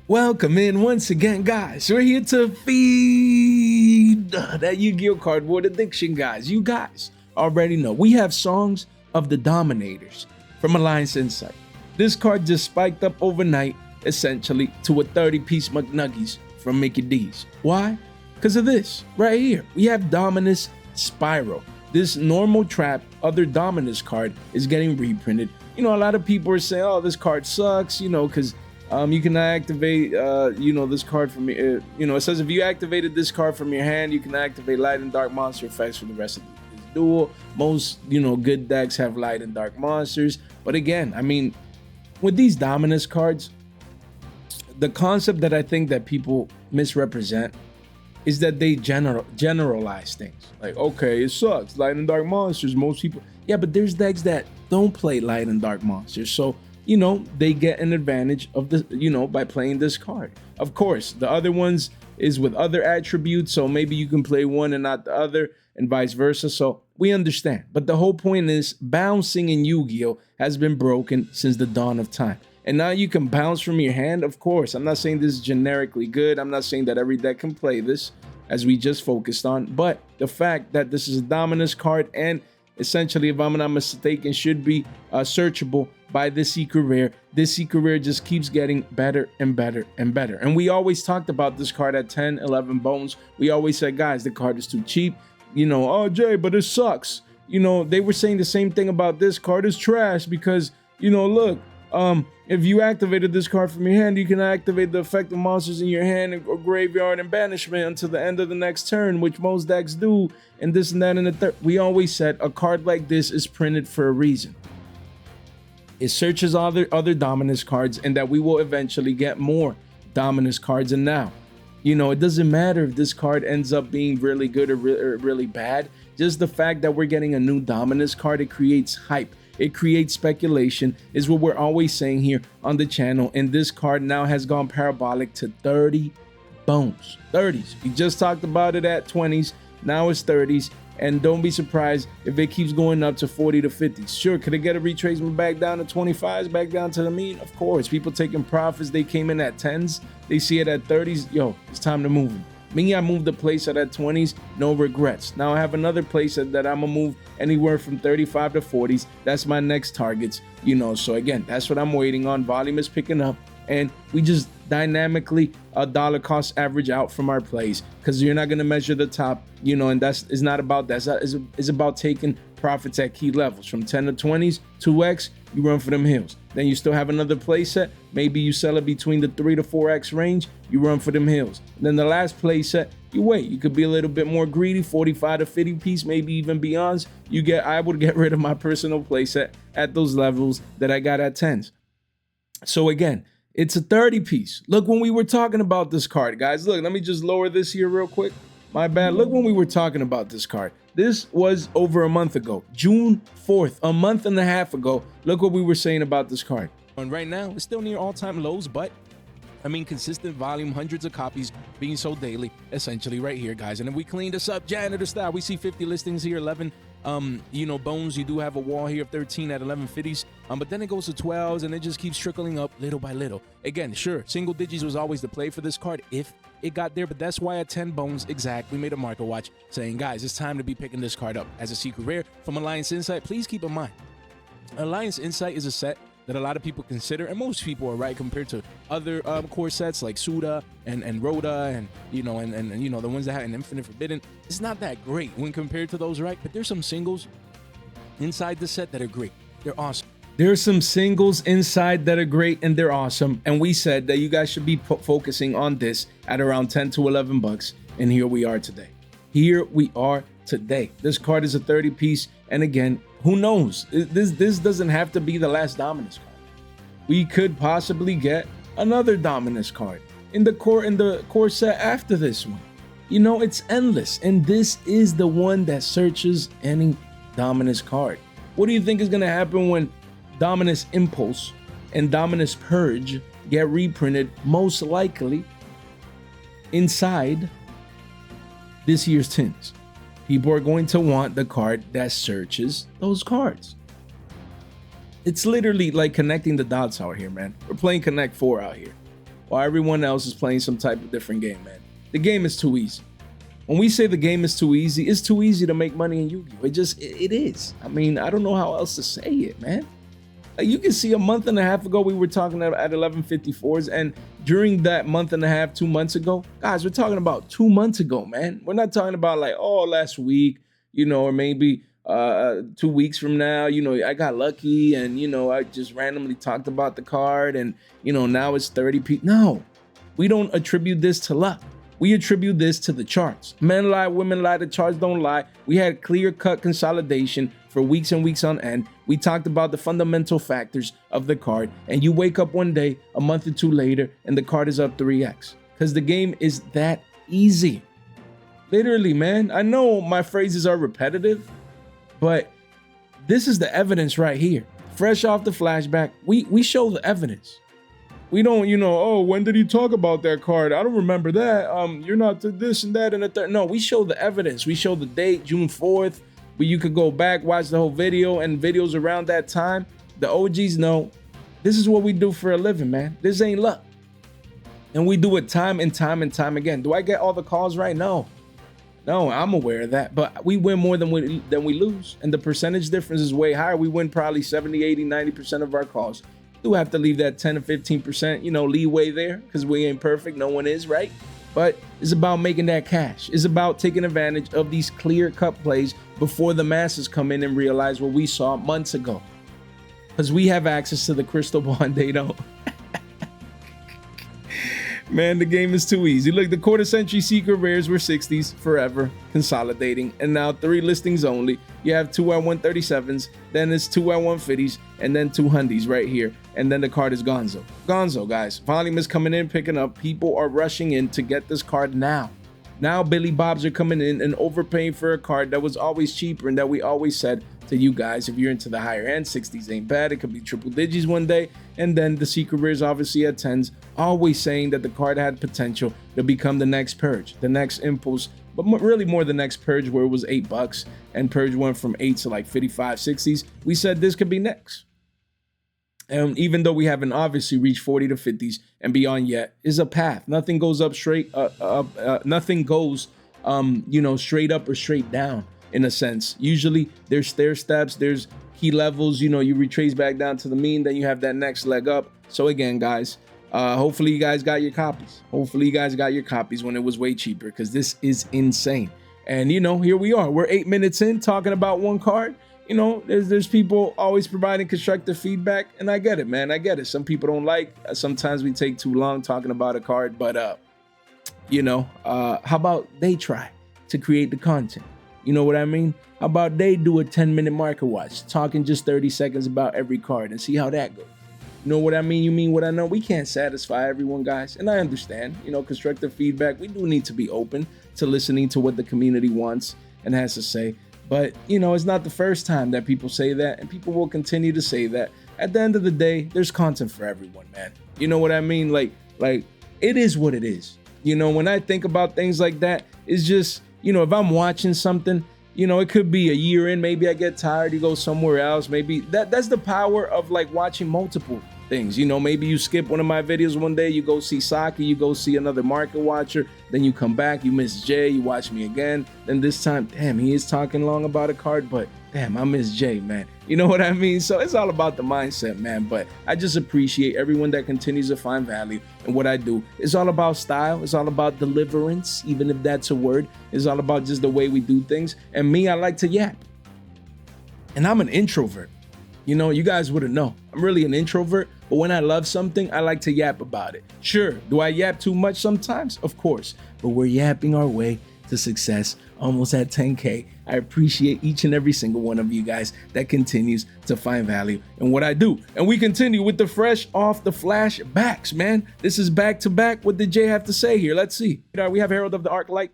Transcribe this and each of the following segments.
Welcome in once again, guys. We're here to feed that Yu-Gi-Oh cardboard addiction, guys. You guys already know we have songs of the Dominators from Alliance Insight. This card just spiked up overnight, essentially, to a 30-piece McNuggies from Mickey D's. Why? Because of this right here. We have Dominus Spiral. This normal trap, other Dominus card is getting reprinted. You know, a lot of people are saying, oh, this card sucks, you know, because you can activate, this card from, it says if you activated this card from your hand, you can activate light and dark monster effects for the rest of this duel. Most, good decks have light and dark monsters. But again, I mean, with these Dominus cards, the concept that I think that people misrepresent is that they generalize things. Like, okay, it sucks, light and dark monsters, most people. Yeah, but there's decks that don't play light and dark monsters. So, they get an advantage of the, by playing this card. Of course, the other ones is with other attributes, so maybe you can play one and not the other, and vice versa. So we understand. But the whole point is bouncing in Yu-Gi-Oh has been broken since the dawn of time. And now you can bounce from your hand. Of course, I'm not saying this is generically good. I'm not saying that every deck can play this, as we just focused on. But the fact that this is a Dominus card and essentially, if I'm not mistaken, should be searchable by this secret rare. This secret rare just keeps getting better and better and better. And we always talked about this card at 10, 11 bones. We always said, guys, the card is too cheap. Oh, Jay, but it sucks. They were saying the same thing about this card is trash because, look, if you activated this card from your hand, you can activate the effect of monsters in your hand or graveyard and banishment until the end of the next turn, which most decks do, and this and that and the third. We always said a card like this is printed for a reason. It searches other Dominus cards, and that we will eventually get more Dominus cards. And now, it doesn't matter if this card ends up being really good or really bad. Just the fact that we're getting a new Dominus card, it creates hype. It creates speculation, is what we're always saying here on the channel. And this card now has gone parabolic to 30 bones. 30s. We just talked about it at 20s. Now it's 30s. And don't be surprised if it keeps going up to 40 to 50s. Sure, could it get a retracement back down to 25s, back down to the mean? Of course. People taking profits. They came in at 10s. They see it at 30s. Yo, it's time to move them. Me, I moved the playset at 20s, no regrets. Now I have another playset that I'm gonna move anywhere from 35 to 40s. That's my next targets, so again, that's what I'm waiting on. Volume is picking up, and we just dynamically dollar cost average out from our plays, because you're not gonna measure the top, and it's not about that. It's about taking profits at key levels from 10 to 20s, 2x, you run for them hills. Then you still have another playset. Maybe you sell it between the 3 to 4x range, you run for them hills. And then the last playset, you wait. You could be a little bit more greedy, 45 to 50 piece, maybe even beyonds. I would get rid of my personal playset at those levels that I got at 10s. So again, it's a 30 piece. Look, when we were talking about this card, guys, look, let me just lower this here real quick. My bad. Look, when we were talking about this card, this was over a month ago, June 4th, a month and a half ago. Look what we were saying about this card. And right now, it's still near all-time lows, but I mean, consistent volume, hundreds of copies being sold daily, essentially right here, guys. And if we clean this up, janitor style, we see 50 listings here, 11, bones. You do have a wall here of 13 at 1150s, but then it goes to 12s, and it just keeps trickling up little by little. Again, sure, single digits was always the play for this card if it got there, but that's why at 10 bones exact, we made a market watch saying, guys, it's time to be picking this card up as a secret rare from Alliance Insight. Please keep in mind, Alliance Insight is a set that a lot of people consider, and most people are right, compared to other core sets like Suda and Rhoda and the ones that have an Infinite Forbidden. It's not that great when compared to those, right? But there's some singles inside the set that are great. They're awesome. There's some singles inside that are great and they're awesome. And we said that you guys should be focusing on this at around 10 to 11 bucks. And here we are today. Here we are today. This card is a 30 piece. And again, who knows? This doesn't have to be the last Dominus card. We could possibly get another Dominus card in the core set after this one. It's endless. And this is the one that searches any Dominus card. What do you think is going to happen when Dominus Impulse and Dominus Purge get reprinted, most likely inside this year's tins? People are going to want the card that searches those cards. It's literally like connecting the dots out here, man. We're playing Connect 4 out here. while everyone else is playing some type of different game, man. The game is too easy. When we say the game is too easy, it's too easy to make money in Yu-Gi-Oh! It is. I mean, I don't know how else to say it, man. Like, you can see a month and a half ago, we were talking at 1154s, and during that month and a half, 2 months ago, guys, we're talking about 2 months ago, man. We're not talking about like, oh, last week, you know, or maybe 2 weeks from now, you know, I got lucky and, you know, I just randomly talked about the card and, you know, now it's 30p. No, we don't attribute this to luck. We attribute this to the charts. Men lie, women lie, the charts don't lie. We had clear-cut consolidation for weeks and weeks on end. We talked about the fundamental factors of the card, and you wake up one day, a month or two later, and the card is up 3x. Because the game is that easy. Literally, man. I know my phrases are repetitive, but this is the evidence right here. Fresh off the flashback, we show the evidence. We don't, you know, oh, when did he talk about that card? I don't remember that. You're not to this and that and the third. No, we show the evidence. We show the date, June 4th, where you could go back, watch the whole video and videos around that time. The OGs know this is what we do for a living, man. This ain't luck. And we do it time and time and time again. Do I get all the calls right? No. No, I'm aware of that. But we win more than we lose. And the percentage difference is way higher. We win probably 70, 80, 90% of our calls. Do have to leave that 10 to 15%, you know, leeway there because we ain't perfect. No one is, right? But it's about making that cash. It's about taking advantage of these clear-cut plays before the masses come in and realize what we saw months ago. Because we have access to the crystal ball and they don't. Man, the game is too easy. Look, the quarter century secret rares were 60s forever, consolidating, and now 3 listings only. You have 2 at 137s, then it's 2 at 150s, and then 2 hundies right here. And then the card is Gonzo. Gonzo, guys. Volume is coming in, picking up. People are rushing in to get this card now. Now Billy Bobs are coming in and overpaying for a card that was always cheaper and that we always said to you guys, if you're into the higher end, 60s ain't bad. It could be triple digits one day. And then the secret rares obviously at 10s, always saying that the card had potential to become the next Purge, the next Impulse, but really more the next Purge where it was $8 and Purge went from 8 to like 55, 60s. We said this could be next. And even though we haven't obviously reached 40 to 50s and beyond yet, is a path. Nothing goes up straight, nothing goes, you know, straight up or straight down in a sense. Usually there's stair steps, there's key levels, you know, you retrace back down to the mean, then you have that next leg up. So again, guys, hopefully you guys got your copies. Hopefully you guys got your copies when it was way cheaper because this is insane. And, you know, here we are. We're 8 minutes in talking about one card. You know, there's people always providing constructive feedback, and I get it, man. I get it. Some people don't like. Sometimes we take too long talking about a card, but you know, how about they try to create the content? You know what I mean? How about they do a 10-minute market watch, talking just 30 seconds about every card and see how that goes? You know what I mean? You mean what I know? We can't satisfy everyone, guys, and I understand. You know, constructive feedback. We do need to be open to listening to what the community wants and has to say. But, you know, it's not the first time that people say that, and people will continue to say that. At the end of the day, there's content for everyone, man. You know what I mean? Like it is what it is. You know, when I think about things like that, it's just, you know, if I'm watching something, you know, it could be a year in, maybe I get tired, you go somewhere else. Maybe that's the power of like watching multiple things. You know, maybe you skip one of my videos one day, you go see Saki, you go see another market watcher, then you come back, you miss Jay, you watch me again, then this time, damn, he is talking long about a card, but damn, I miss Jay, man. You know what I mean? So it's all about the mindset, man. But I just appreciate everyone that continues to find value in what I do. It's all about style. It's all about deliverance, even if that's a word. It's all about just the way we do things. And me, I like to yap. And I'm an introvert. You know, you guys wouldn't know. I'm really an introvert, but when I love something, I like to yap about it. Sure, do I yap too much sometimes? Of course, but we're yapping our way to success, almost at 10K. I appreciate each and every single one of you guys that continues to find value in what I do. And we continue with the fresh off the flashbacks, man. This is back to back. What did Jay have to say here? Let's see. We have Herald of the Arclight,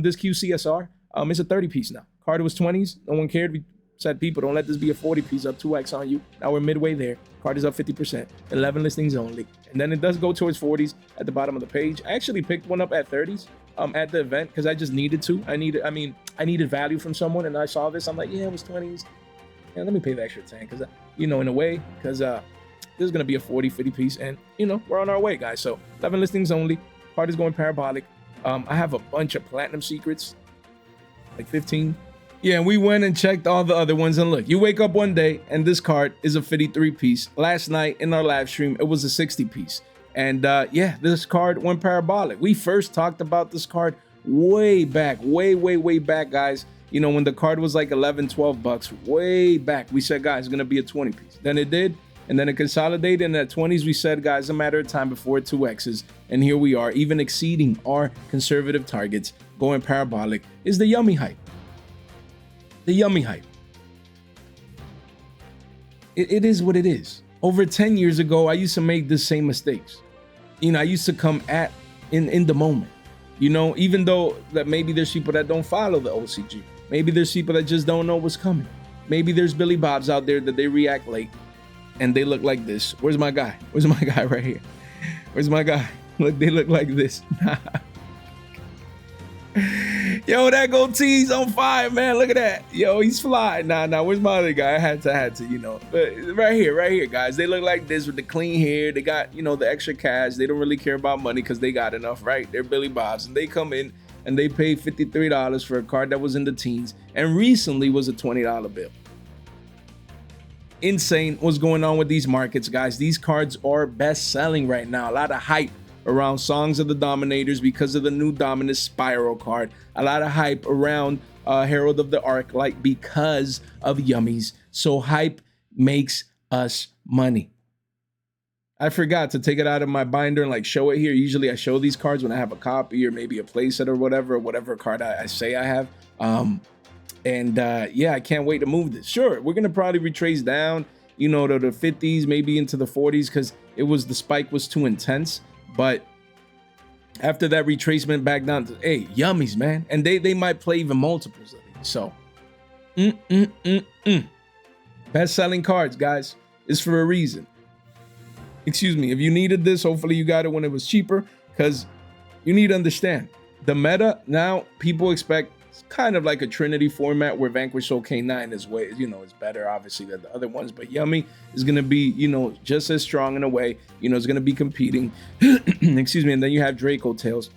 this QCSR. It's a 30 piece now. Card was 20s. No one cared. We said, people, don't let this be a 40 piece up 2x on you. Now we're midway there. Card is up 50%, 11 listings only. And then it does go towards 40s at the bottom of the page. I actually picked one up at 30s at the event because I just needed to. I needed value from someone, and I saw this. I'm like, yeah, it was 20s. Yeah, let me pay the extra 10 because, you know, in a way, because there's gonna be a 40, 50 piece, and you know, we're on our way, guys. So 11 listings only. Card is going parabolic. I have a bunch of platinum secrets, like 15. Yeah, and we went and checked all the other ones, and look, you wake up one day and this card is a 53 piece. Last night in our live stream, it was a 60 piece. And yeah, this card went parabolic. We first talked about this card way back, way back, guys. You know, when the card was like 11, 12 bucks, way back. We said, guys, it's gonna be a 20 piece. Then it did, and then it consolidated in that 20s. We said, guys, a matter of time before it 2x's. And here we are, even exceeding our conservative targets, going parabolic. Is the yummy hype. The yummy hype. It is what it is. Over 10 years ago, I used to make the same mistakes. You know, I used to come at in the moment. You know, even though that maybe there's people that don't follow the OCG. Maybe there's people that just don't know what's coming. Maybe there's Billy Bobs out there that they react late and they look like this. Where's my guy? Where's my guy right here? Where's my guy? Look, they look like this. Yo, that goatee's on fire, man. Look at that. Yo, he's fly. Nah, where's my other guy? I had to, you know. But right here, guys. They look like this with the clean hair. They got, you know, the extra cash. They don't really care about money because they got enough, right? They're Billy Bobs. And they come in and they pay $53 for a card that was in the teens and recently was a $20 bill. Insane what's going on with these markets, guys. These cards are best selling right now. A lot of hype around Songs of the Dominators because of the new Dominus Spiral card. A lot of hype around Herald of the Arclight because of Yummies. So hype makes us money. I forgot to take it out of my binder and like show it here. Usually I show these cards when I have a copy or maybe a playset or whatever card I say I have. Yeah, I can't wait to move this. Sure, we're gonna probably retrace down, you know, to the 50s, maybe into the 40s because the spike was too intense. But after that retracement back down to, hey, Yummies, man. And they might play even multiples of these. So, best-selling cards, guys. It's for a reason. Excuse me. If you needed this, hopefully you got it when it was cheaper because you need to understand. The meta, now people expect kind of like a Trinity format where Vanquish Soul K9 is way, you know, is better obviously than the other ones, but Yummy is going to be, you know, just as strong in a way, you know, it's going to be competing. Excuse me. And then you have Draco Tails.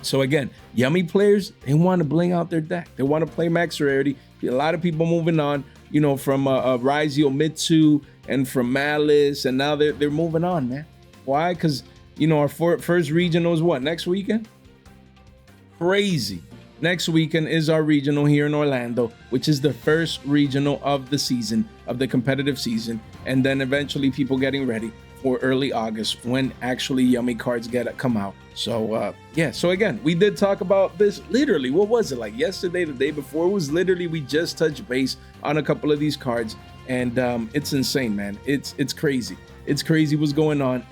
So again, Yummy players, they want to bling out their deck. They want to play max rarity. A lot of people moving on, you know, from Raizio Mitsu and from Malice, and now they're moving on, man. Why? Because, you know, our first regional is what, next weekend? Crazy. Next weekend is our regional here in Orlando, which is the first regional of the season, of the competitive season. And then eventually people getting ready for early August when actually Yummy cards come out. So yeah, so again, we did talk about this literally, what was it, like yesterday, the day before? It was literally, we just touched base on a couple of these cards. And it's insane, man. It's crazy. It's crazy what's going on.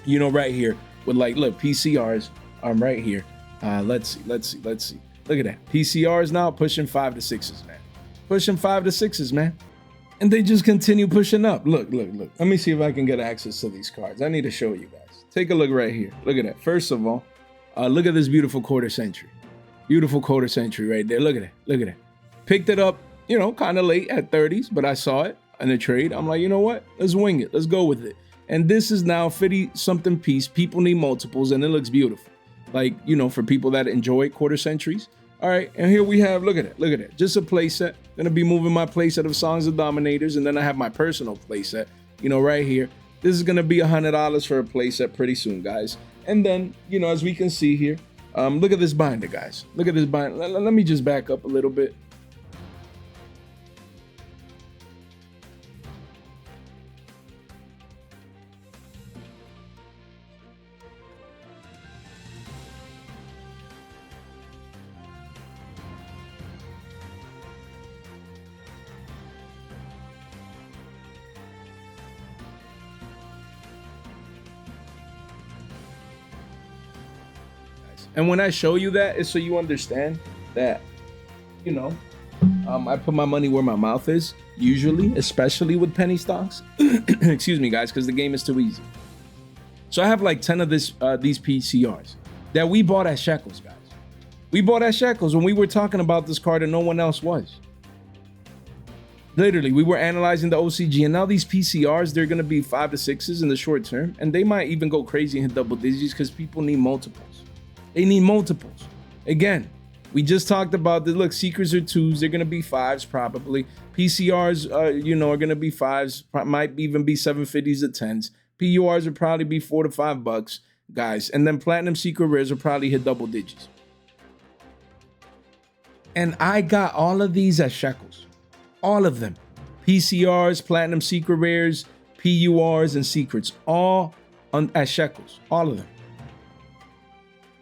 You know, right here with like, look, PCRs, right here. Let's see. Look at that. PCRs now pushing 5 to 6s, man. Pushing 5 to 6s, man. And they just continue pushing up. Look. Let me see if I can get access to these cards. I need to show you guys. Take a look right here. Look at that. First of all, look at this beautiful quarter century. Beautiful quarter century right there. Look at that. Picked it up, you know, kind of late at 30s, but I saw it in a trade. I'm like, you know what? Let's wing it. Let's go with it. And this is now 50-something piece. People need multiples, and it looks beautiful. Like, you know, for people that enjoy quarter centuries. All right, and here we have, look at it. Just a playset. Gonna be moving my playset of Songs of Dominators, and then I have my personal playset, you know, right here. This is gonna be $100 for a playset pretty soon, guys. And then, you know, as we can see here, look at this binder, guys. Look at this binder. Let me just back up a little bit. And when I show you that, it's so you understand that, you know, I put my money where my mouth is, usually, especially with penny stocks. Excuse me, guys, because the game is too easy. So I have like 10 of these PCRs that we bought at Shekels, guys. We bought at Shekels when we were talking about this card and no one else was. Literally, we were analyzing the OCG, and now these PCRs, they're going to be 5 to 6s in the short term, and they might even go crazy and hit double digits because people need multiples. They need multiples. Again, we just talked about the look, Seekers are 2s, they're going to be 5s probably. PCRs, are going to be 5s, might even be 750s to 10s. PURs will probably be $4 to $5, guys, and then Platinum Secret Rares will probably hit double digits. And I got all of these at shekels. All of them. PCRs, Platinum Secret Rares, PURs, and Secrets. All at shekels. All of them.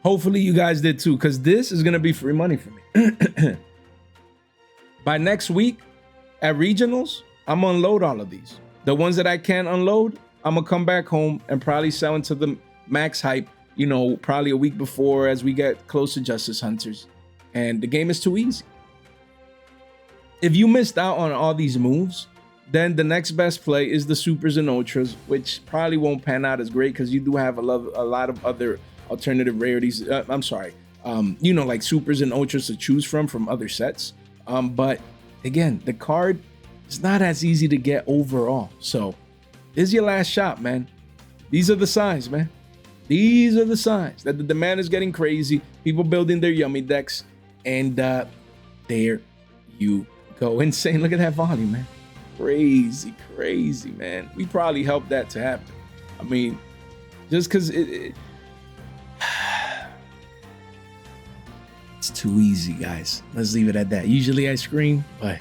Hopefully you guys did too, because this is going to be free money for me. By next week at regionals, I'm going to unload all of these. The ones that I can't unload, I'm going to come back home and probably sell into the max hype, probably a week before as we get close to Justice Hunters. And the game is too easy. If you missed out on all these moves, then the next best play is the Supers and Ultras, which probably won't pan out as great because you do have a lot of other alternative rarities. Like Supers and Ultras to choose from other sets. But again, the card is not as easy to get overall. So this is your last shot, man. These are the signs, man. These are the signs that the demand is getting crazy. People building their yummy decks. And there you go. Insane. Look at that volume, man. Crazy, man. We probably helped that to happen. I mean, just because it's too easy, guys. Let's leave it at that. Usually I scream, but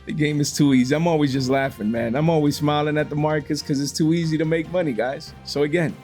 the game is too easy. I'm always just laughing, man. I'm always smiling at the markets because it's too easy to make money, guys. So again,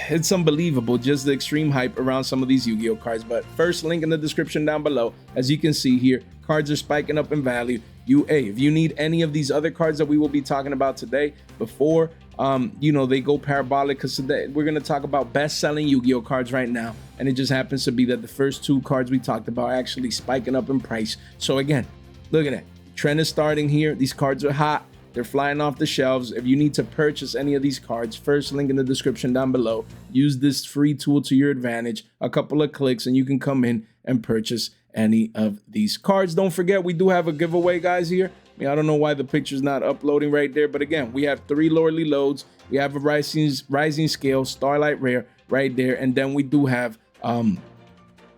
it's unbelievable, just the extreme hype around some of these Yu-Gi-Oh cards. But first link in the description down below. As you can see here, cards are spiking up in value. If you need any of these other cards that we will be talking about today before they go parabolic, because today we're going to talk about best-selling Yu-Gi-Oh cards right now, and it just happens to be that the first two cards we talked about are actually spiking up in price. So again, look at that. Trend is starting here. These cards are hot. They're flying off the shelves. If you need to purchase any of these cards, first link in the description down below. Use this free tool to your advantage. A couple of clicks and you can come in and purchase any of these cards. Don't forget, we do have a giveaway, guys, here. I mean, I don't know why the picture's not uploading right there, but again, we have 3 Lordly Loads. We have a Rising Scale, Starlight Rare right there, and then we do have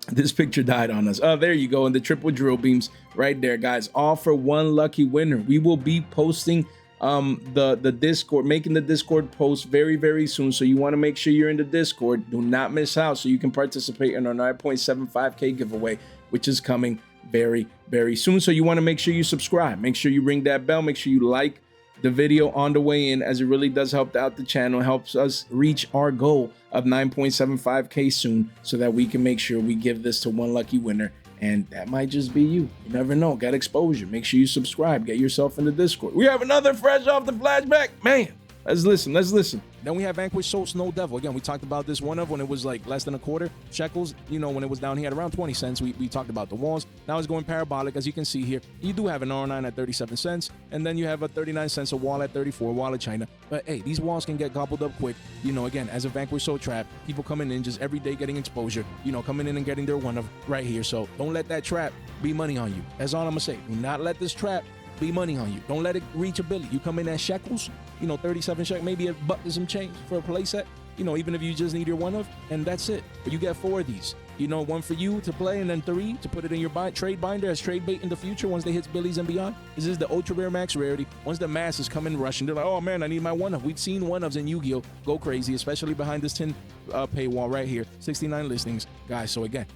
this picture died on us. Oh, there you go. And the triple drill beams right there, guys. All for one lucky winner. We will be posting the Discord, making the Discord post very, very soon. So you want to make sure you're in the Discord. Do not miss out so you can participate in our 9.75K giveaway, which is coming very, very soon. So you want to make sure you subscribe. Make sure you ring that bell. Make sure you like the video on the way in, as it really does help out the channel, helps us reach our goal of 9.75K soon, so that we can make sure we give this to one lucky winner, and that might just be you. You never know. Get exposure. Make sure you subscribe. Get yourself in the Discord. We have another fresh off the flashback, man. Let's listen. Then we have Vanquish Soul, Snow Devil. Again, we talked about this one of when it was like less than a quarter shekels. When it was down here at around 20 cents. We talked about the walls. Now it's going parabolic, as you can see here. You do have an R9 at 37 cents, and then you have a 39 cents a wall at 34, wall of China. But hey, these walls can get gobbled up quick. Again, as a Vanquish Soul trap, people coming in just every day getting exposure, coming in and getting their one of right here. So don't let that trap be money on you. That's all I'm gonna say. Do not let this trap be money on you. Don't let it reach a billy. You come in at shekels, 37 shekels, maybe a buck and some change for a play set, even if you just need your one of, and that's it. But you get 4 of these, one for you to play, and then 3 to put it in your trade binder as trade bait in the future once they hit billies and beyond. This is the ultra rare max rarity. Once the masses come in rushing, they're like, oh man, I need my one of. We've seen one ofs in Yu-Gi-Oh go crazy, especially behind this 10 paywall right here, 69 listings, guys. So again,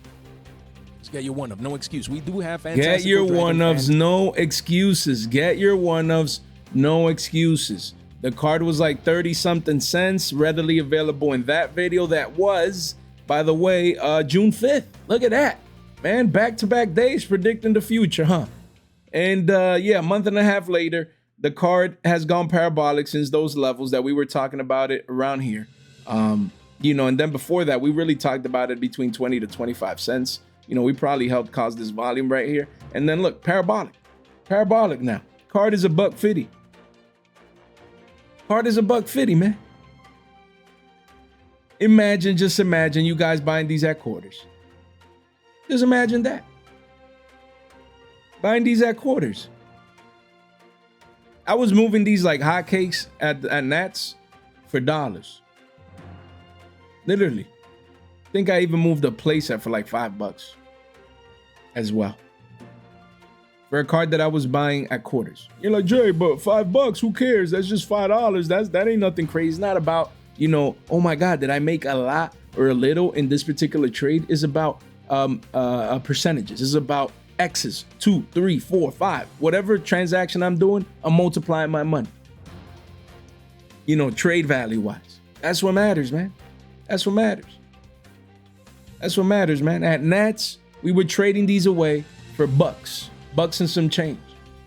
get your one of, no excuse. We do have fantastic. Get your one ofs, no excuses. Get your one ofs, no excuses. The card was like 30 something cents, readily available in that video. That was, by the way, June 5th. Look at that, man. Back-to-back days predicting the future, huh? And yeah, a month and a half later, the card has gone parabolic since those levels that we were talking about it around here. And then before that, we really talked about it between 20 to 25 cents. We probably helped cause this volume right here. And then look, parabolic now. Card is $1.50. Card is $1.50, man. Just imagine you guys buying these at quarters. Just imagine that. Buying these at quarters. I was moving these like hotcakes at Nats for dollars. Literally. I think I even moved a playset for like $5 as well. For a card that I was buying at quarters. You're like, Jay, but $5, who cares? That's just $5. That ain't nothing crazy. It's not about, you know, oh my God, did I make a lot or a little in this particular trade? It's about percentages. It's about X's, 2, 3, 4, 5. Whatever transaction I'm doing, I'm multiplying my money. You know, trade value wise. That's what matters, man. That's what matters. That's what matters, man. At Nats, we were trading these away for bucks and some change.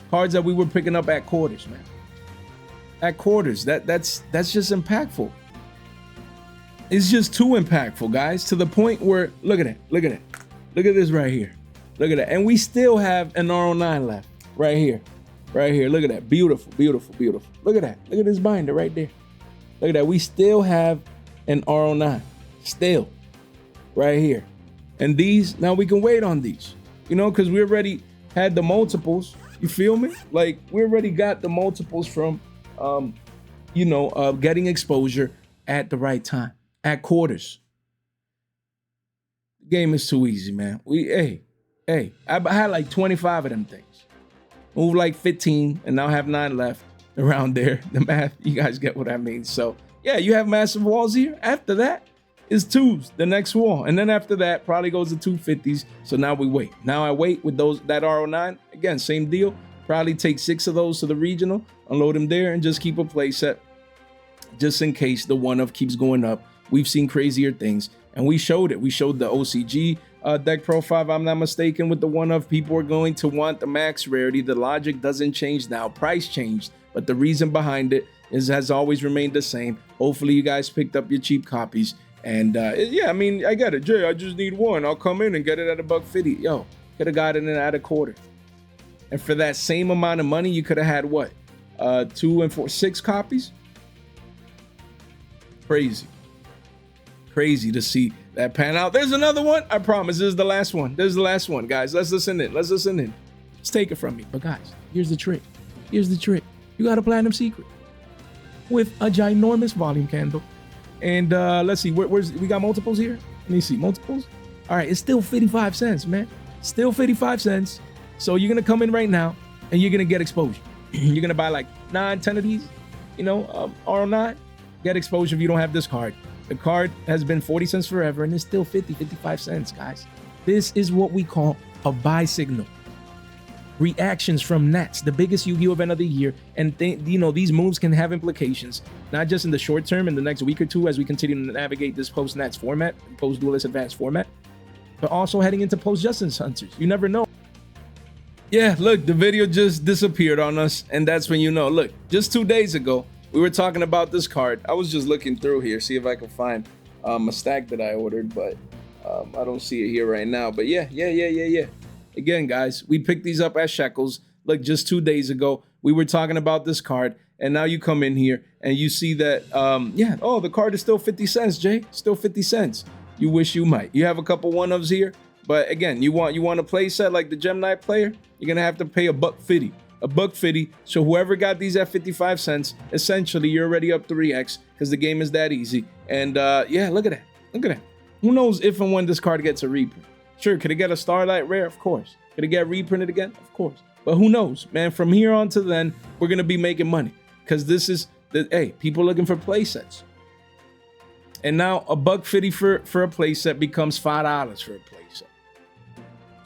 Cards that we were picking up at quarters, man. At quarters, that's just impactful. It's just too impactful, guys, to the point where, look at it. Look at this right here. Look at that. And we still have an R09 left right here. Right here. Look at that. Beautiful, beautiful, beautiful. Look at that. Look at this binder right there. Look at that. We still have an R09. Still. Right here. And these, now we can wait on these. You know, because we already had the multiples. You feel me? Like, we already got the multiples from, getting exposure at the right time. At quarters. The game is too easy, man. Hey, I had like 25 of them things. Moved like 15 and now have 9 left around there. The math, you guys get what I mean. So yeah, you have massive walls here. After that is 2s, the next wall. And then after that probably goes to 250s. So now we wait. Now I wait with that R09. Again, same deal. Probably take 6 of those to the regional, unload them there and just keep a play set just in case the one of keeps going up. We've seen crazier things and we showed it. We showed the OCG deck profile, if I'm not mistaken, with the one of people are going to want the max rarity. The logic doesn't change now. Price changed, but the reason behind it has always remained the same. Hopefully you guys picked up your cheap copies. And yeah, I mean, I get it. Jay, I just need one. I'll come in and get it at $1.50. Yo, could have gotten it at a quarter. And for that same amount of money, you could have had what? 2 and 4, 6 copies? Crazy. Crazy to see that pan out. There's another one. I promise this is the last one. This is the last one, guys. Let's listen in. Let's listen in. Just take it from me. But guys, here's the trick. Here's the trick. You got a platinum secret with a ginormous volume candle. And let's see, we got multiples here. Let me see, multiples. All right, it's still 55 cents, man. Still 55 cents. So you're gonna come in right now and you're gonna get exposure. You're gonna buy like 9, 10 of these, R09. Get exposure if you don't have this card. The card has been 40 cents forever and it's still 50, 55 cents, guys. This is what we call a buy signal. Reactions from Nats, the biggest Yu-Gi-Oh event of the year. And these moves can have implications, not just in the short term, in the next week or two, as we continue to navigate this post-Nats format, post-Duelist Advanced format, but also heading into post-Justice Hunters. You never know. Yeah, look, the video just disappeared on us. And that's when you know, look, just 2 days ago, we were talking about this card. I was just looking through here, see if I can find a stack that I ordered, but I don't see it here right now. But yeah. Again, guys, we picked these up at Shekels. Look, just 2 days ago, we were talking about this card, and now you come in here and you see that, the card is still 50 cents, Jay. Still 50 cents. You wish you might. You have a couple one-ofs here, but again, you want a play set like the Gemini player, you're gonna have to pay $1.50. $1.50. So whoever got these at 55 cents, essentially you're already up 3x because the game is that easy. And yeah, look at that. Look at that. Who knows if and when this card gets a reprint? Sure, could it get a Starlight Rare? Of course. Could it get reprinted again? Of course. But who knows, man? From here on to then, we're gonna be making money because this is people looking for play sets. And now $1.50 for a play set becomes $5 for a play set.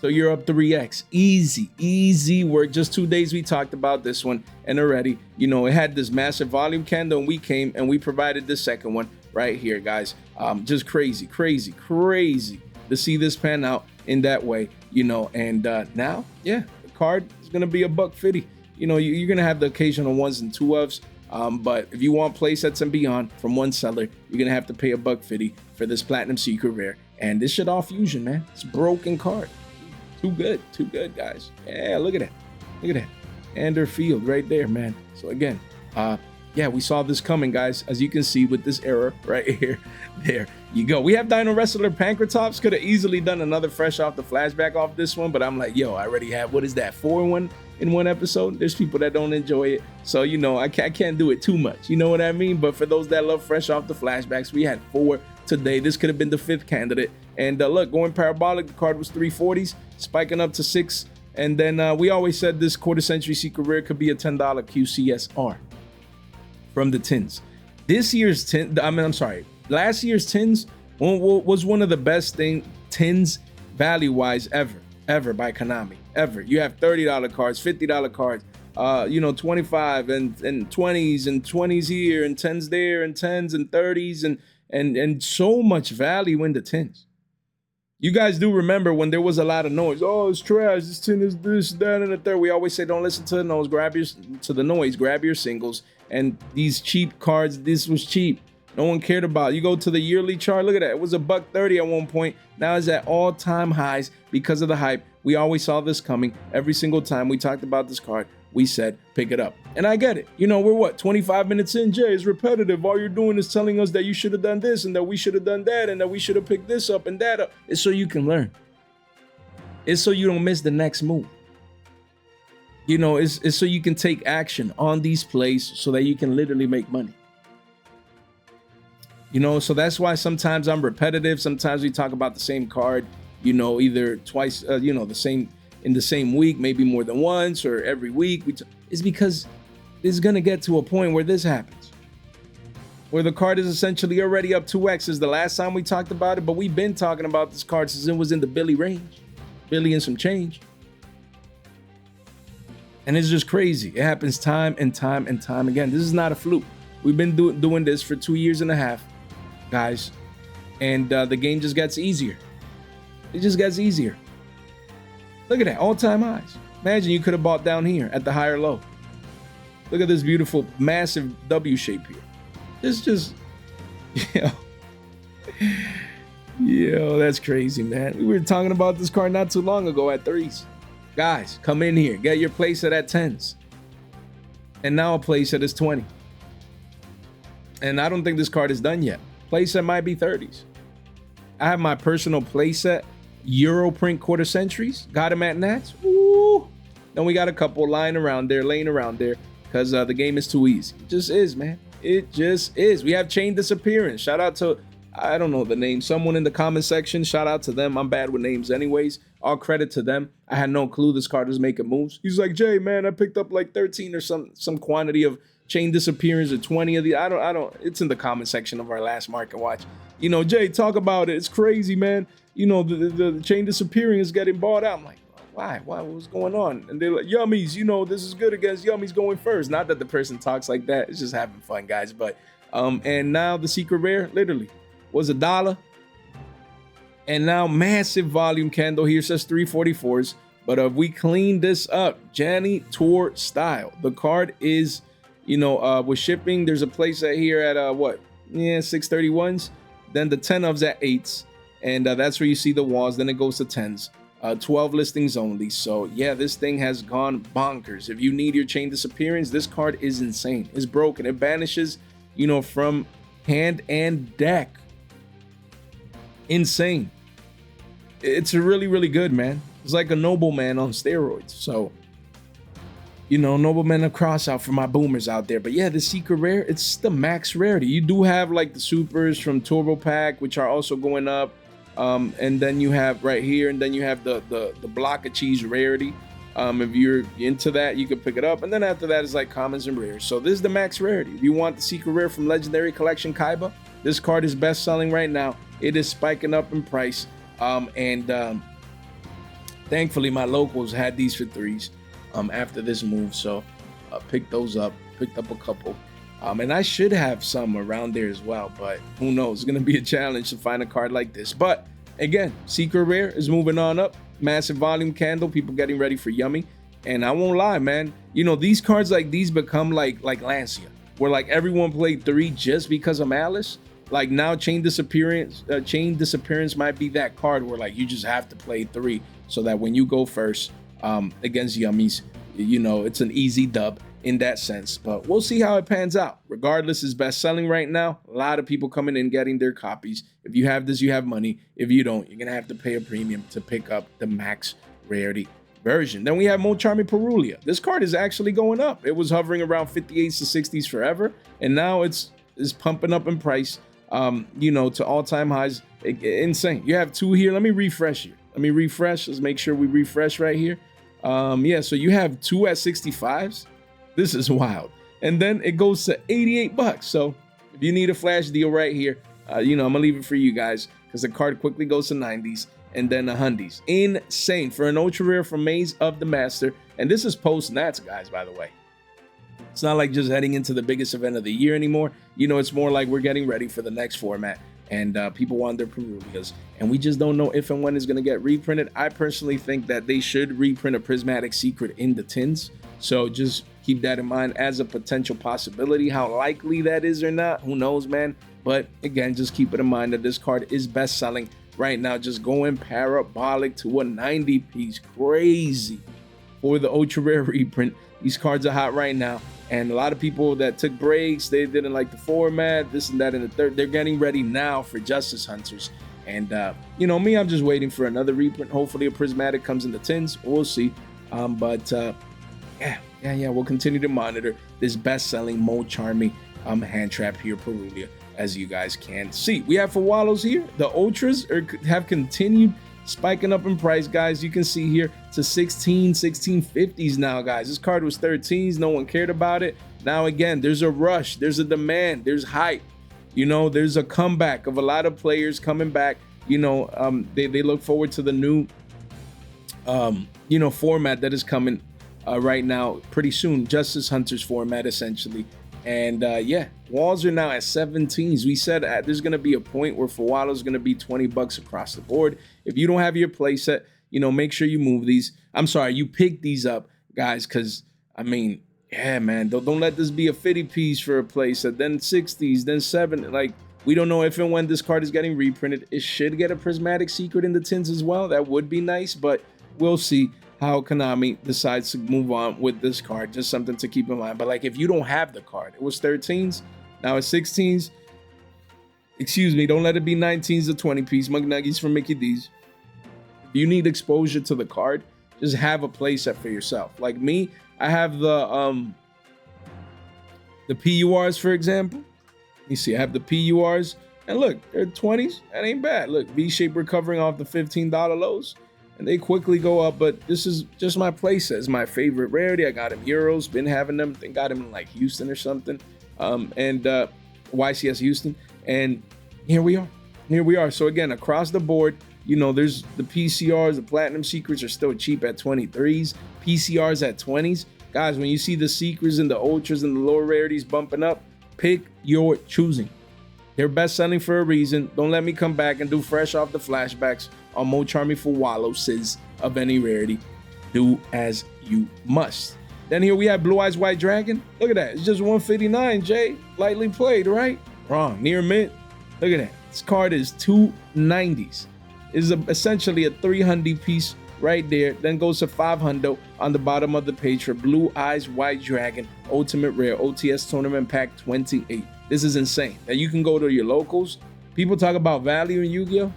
So you're up 3x. Easy work. Just 2 days we talked about this one, and already, it had this massive volume candle, and we came and we provided the second one right here, guys. Just crazy to see this pan out in that way, and now, yeah, the card is gonna be $1.50. You're gonna have the occasional 1s and 2-ofs, but if you want play sets and beyond from one seller, you're gonna have to pay $1.50 for this Platinum Secret Rare. And this Shaddoll Fusion, man, it's a broken card. Too good, guys. Yeah, look at that. Ender Field right there, man. So again, yeah, we saw this coming, guys. As you can see with this error right here, there you go. We have Dino Wrestler Pankratops. Could have easily done another fresh off the flashback off this one, but I'm like, yo, I already have, what is that, 4 in one episode? There's people that don't enjoy it, so you know, I can't do it too much, you know what I mean? But for those that love fresh off the flashbacks, we had 4 today. This could have been the 5th candidate. And look, going parabolic, the card was 340s, spiking up to 6. And then we always said this quarter century secret rare could be a $10 QCSR from the tins. This year's tin, last year's tins was one of the best tins value-wise ever by Konami, ever. You have $30 cards, $50 cards, you know, 25 and 20s and 20s here and 10s there and 10s and 30s and so much value in the tins. You guys do remember when there was a lot of noise. Oh, it's trash. This tin is this, that, and the third. We always say, don't listen to the noise. Grab your singles. And these cheap cards, this was cheap. No one cared about it. You go to the yearly chart. Look at that. It was $130 at one point. Now it's at all-time highs because of the hype. We always saw this coming. Every single time we talked about this card, we said, pick it up. And I get it. You know, we're what, 25 minutes in? Jay, it's repetitive. All you're doing is telling us that you should have done this and that we should have done that and that we should have picked this up and that up. It's so you can learn. It's so you don't miss the next move. You know, it's so you can take action on these plays so that you can literally make money. You know, so that's why sometimes I'm repetitive. Sometimes we talk about the same card, you know, either twice, you know, in the same week, maybe more than once or every week. It's because it's going to get to a point where this happens, where the card is essentially already up 2x is the last time we talked about it, but we've been talking about this card since it was in the Billy range, Billy and some change. And it's just crazy. It happens time and time and time again. This is not a fluke. We've been doing this for 2.5 years, guys, and the game just gets easier. It just gets easier. Look at that, all-time highs. Imagine you could have bought down here at the higher low. Look at this beautiful, massive W shape here. It's just, yo, that's crazy, man. We were talking about this card not too long ago at 3s. Guys, come in here, get your playset at 10s. And now a playset is 20. And I don't think this card is done yet. Playset might be 30s. I have my personal playset Euro print quarter centuries. Got him at Nats. Woo! Then we got a couple laying around there because the game is too easy. It just is, man. It just is. We have Chain Disappearance. Shout out to, I don't know the name, someone in the comment section. Shout out to them. I'm bad with names anyways. All credit to them. I had no clue this card was making moves. He's like, Jay, man, I picked up like 13 or some quantity of Chain Disappearance or 20 of the, I don't, it's in the comment section of our last market watch. You know, Jay, talk about it. It's crazy, man. You know, the Chain Disappearing is getting bought out. I'm like, why? What's going on? And they're like, Yummies, you know, this is good against Yummies going first. Not that the person talks like that. It's just having fun, guys. But, and now the secret rare literally was $1. And now massive volume candle here says 344s. But if we clean this up, Janitor style, the card is, you know, with shipping, there's a place at here at what? Yeah, 631s. Then the 10 ofs at 8s. And that's where you see the walls. Then it goes to 10s. 12 listings only. So yeah, this thing has gone bonkers. If you need your Chain Disappearance, this card is insane. It's broken. It banishes, you know, from hand and deck. Insane. It's really, really good, man. It's like a nobleman on steroids. So, you know, nobleman of cross out for my boomers out there. But yeah, the secret rare, it's the max rarity. You do have like the supers from Turbo Pack, which are also going up. And then you have right here, and then you have the block of cheese rarity. If you're into that, you can pick it up. And then after that is like commons and rares. So this is the max rarity. If you want the secret rare from Legendary Collection Kaiba, this card is best selling right now. It is spiking up in price. Thankfully my locals had these for 3s after this move. So picked those up, picked up a couple. And I should have some around there as well, but who knows? It's going to be a challenge to find a card like this. But again, secret rare is moving on up. Massive volume candle, people getting ready for Yummy. And I won't lie, man. You know, these cards like these become like Lancia, where like everyone played 3 just because of Malice. Like now Chain Disappearance might be that card where like you just have to play 3 so that when you go first against Yummies, you know, it's an easy dub. in that sense, but we'll see how it pans out. Regardless, it's best selling right now. A lot of people coming in getting their copies. If you have this, you have money. If you don't, you're gonna have to pay a premium to pick up the max rarity version. Then we have Mulcharmy Perulia. This card is actually going up. It was hovering around 58s to 60s forever, and now it's pumping up in price, you know, to all-time highs. Insane. You have two here. Let me refresh here. Let me refresh. Let's make sure we refresh right here. Yeah, so you have two at 65s. This is wild. And then it goes to 88 bucks. So if you need a flash deal right here, you know, I'm gonna leave it for you guys because the card quickly goes to 90s and then 100s. Insane for an ultra rare from Maze of the Master. And this is post Nats, guys, by the way. It's not like just heading into the biggest event of the year anymore. You know, it's more like we're getting ready for the next format. And people want their Peruvias, and we just don't know if and when it's going to get reprinted. I personally think that they should reprint a Prismatic Secret in the tins, so just keep that in mind as a potential possibility. How likely that is or not, who knows, man. But again, just keep it in mind that this card is best selling right now, just going parabolic to a 90 piece. Crazy for the ultra rare reprint. These cards are hot right now. And a lot of people that took breaks, they didn't like the format, this and that, and the third. They're getting ready now for Justice Hunters. And, you know, me, I'm just waiting for another reprint. Hopefully a Prismatic comes in the tins. We'll see. Yeah, we'll continue to monitor this best-selling Mulcharmy hand trap here, Perulia, as you guys can see. We have for Wallows here. The Ultras have continued spiking up in price, guys. You can see here to 1650s now, guys. This card was 13s. No one cared about it. Now, again, there's a rush. There's a demand. There's hype. You know, there's a comeback of a lot of players coming back. You know, they look forward to the new, you know, format that is coming right now pretty soon. Justice Hunters format, essentially. And yeah, walls are now at 17s. We said there's going to be a point where Fawalo is going to be 20 bucks across the board. If you don't have your playset, you know, make sure you move these. I'm sorry, you pick these up, guys, because, I mean, yeah, man, don't let this be a 50 piece for a playset, then 60s, then 7. Like, we don't know if and when this card is getting reprinted. It should get a Prismatic Secret in the tins as well. That would be nice, but we'll see how Konami decides to move on with this card. Just something to keep in mind. But like, if you don't have the card, it was 13s, now it's 16s. Excuse me, don't let it be 19s or 20 piece McNuggies from Mickey D's. If you need exposure to the card, just have a playset for yourself. Like me, I have the PURs, for example. You see, I have the PURs, and look, they're 20s. That ain't bad. Look, V-shape recovering off the $15 lows. And they quickly go up, but this is just my playset. It's my favorite rarity. I got him Euros, been having them. I think got him in like Houston or something. YCS Houston. And here we are. Here we are. So again, across the board, you know, there's the PCRs, the Platinum Secrets are still cheap at 23s. PCRs at 20s. Guys, when you see the Secrets and the Ultras and the lower rarities bumping up, pick your choosing. They're best selling for a reason. Don't let me come back and do fresh off the flashbacks on Mulcharmy for Wallows of any rarity. Do as you must. Then here we have Blue Eyes White Dragon. Look at that. It's just 159, Jay. Lightly played, right? Wrong. Near mint. Look at that. This card is 290s. It's essentially a 300 piece right there. Then goes to 500 on the bottom of the page for Blue Eyes White Dragon Ultimate Rare OTS Tournament Pack 28. This is insane. Now you can go to your locals. People talk about value in Yu-Gi-Oh!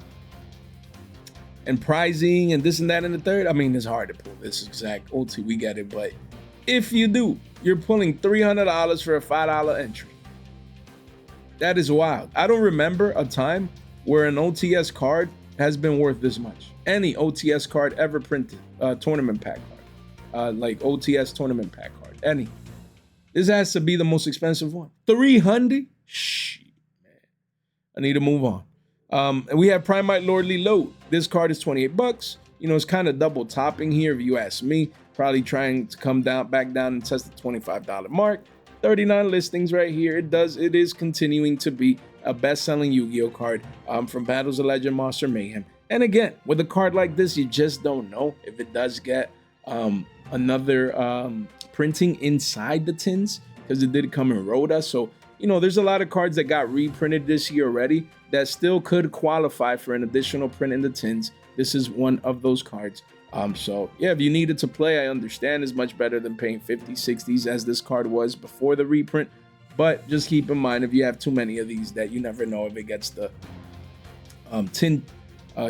And pricing and this and that and the third. I mean, it's hard to pull this exact OT. We get it. But if you do, you're pulling $300 for a $5 entry. That is wild. I don't remember a time where an OTS card has been worth this much. Any OTS card ever printed. Tournament pack card. Like OTS tournament pack card. Any. This has to be the most expensive one. 300? Shit, man. I need to move on. And we have Primite Lordly Load. This card is 28 bucks. You know, it's kind of double topping here if you ask me. Probably trying to come back down and test the $25 mark. 39 listings right here. It is continuing to be a best-selling Yu-Gi-Oh card from Battles of Legend Monster Mayhem. And again, with a card like this, you just don't know if it does get another printing inside the tins, because it did come in Rhoda. So you know, there's a lot of cards that got reprinted this year already that still could qualify for an additional print in the tins. This is one of those cards. So yeah, if you needed to play, I understand, is much better than paying 50s, 60s as this card was before the reprint. But just keep in mind, if you have too many of these, that you never know if it gets the tin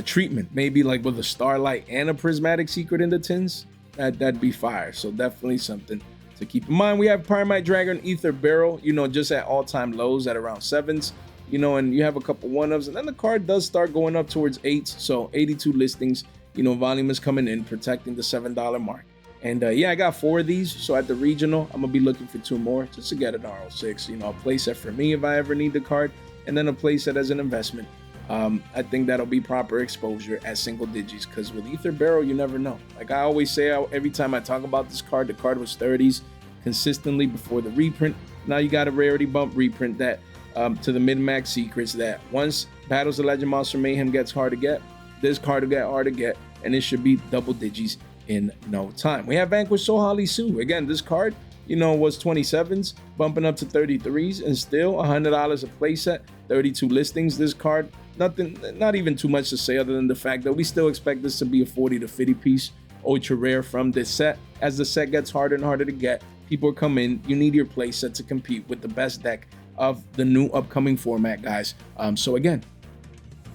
treatment, maybe like with a Starlight and a Prismatic Secret in the tins, that'd be fire. So definitely something to keep in mind. We have Pyramite Dragon, Ether Barrel, you know, just at all-time lows at around 7s, you know, and you have a couple 1-ofs, and then the card does start going up towards 8s. So 82 listings, you know, volume is coming in, protecting the $7 mark. And yeah, I got 4 of these. So at the regional, I'm gonna be looking for 2 more just to get an RO6, you know, a playset for me if I ever need the card, and then a playset as an investment. I think that'll be proper exposure at single digits, because with Ether Barrel, you never know. Like I always say, every time I talk about this card, the card was 30s consistently before the reprint. Now you got a rarity bump reprint that to the mid-max secrets, that once Battles of Legend Monster Mayhem gets hard to get, this card will get hard to get, and it should be double digits in no time. We have Vanquish Soul Holly Sue. Again, this card, you know, was 27s, bumping up to 33s, and still $100 a playset, 32 listings. This card, nothing, not even too much to say other than the fact that we still expect this to be a 40 to 50 piece ultra rare from this set. As the set gets harder and harder to get, people come in, you need your playset to compete with the best deck of the new upcoming format, guys. So again,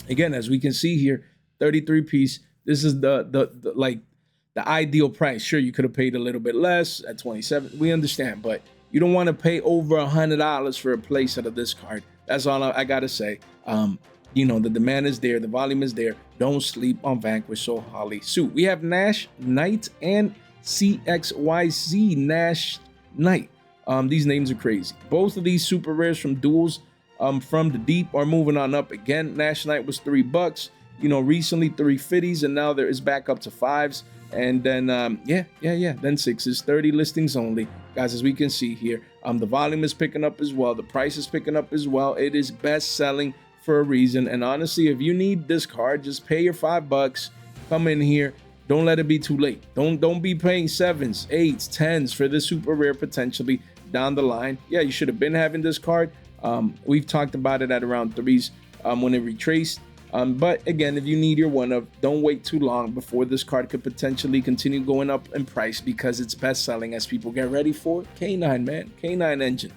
as we can see here, 33 piece, this is the like the ideal price. Sure, you could have paid a little bit less at 27. We understand, but you don't want to pay over $100 for a playset of this card. That's all I gotta say. You know, the demand is there, the volume is there. Don't sleep on Vanquish Soul Holly Sue. We have Nash Knight and CXYZ Nash Knight. These names are crazy. Both of these super rares from Duels from the deep are moving on up again. Nash Knight was $3, you know, recently 350s, and now there is back up to 5s. And then then 6s, 30 listings only, guys. As we can see here, the volume is picking up as well, the price is picking up as well. It is best selling for a reason, and honestly, if you need this card, just pay your $5, come in here. Don't let it be too late. Don't be paying 7s, 8s, 10s for this super rare potentially down the line. Yeah, you should have been having this card. We've talked about it at around 3s when it retraced. But again, if you need your 1-of, don't wait too long before this card could potentially continue going up in price, because it's best selling as people get ready for K9, man. K9 engine.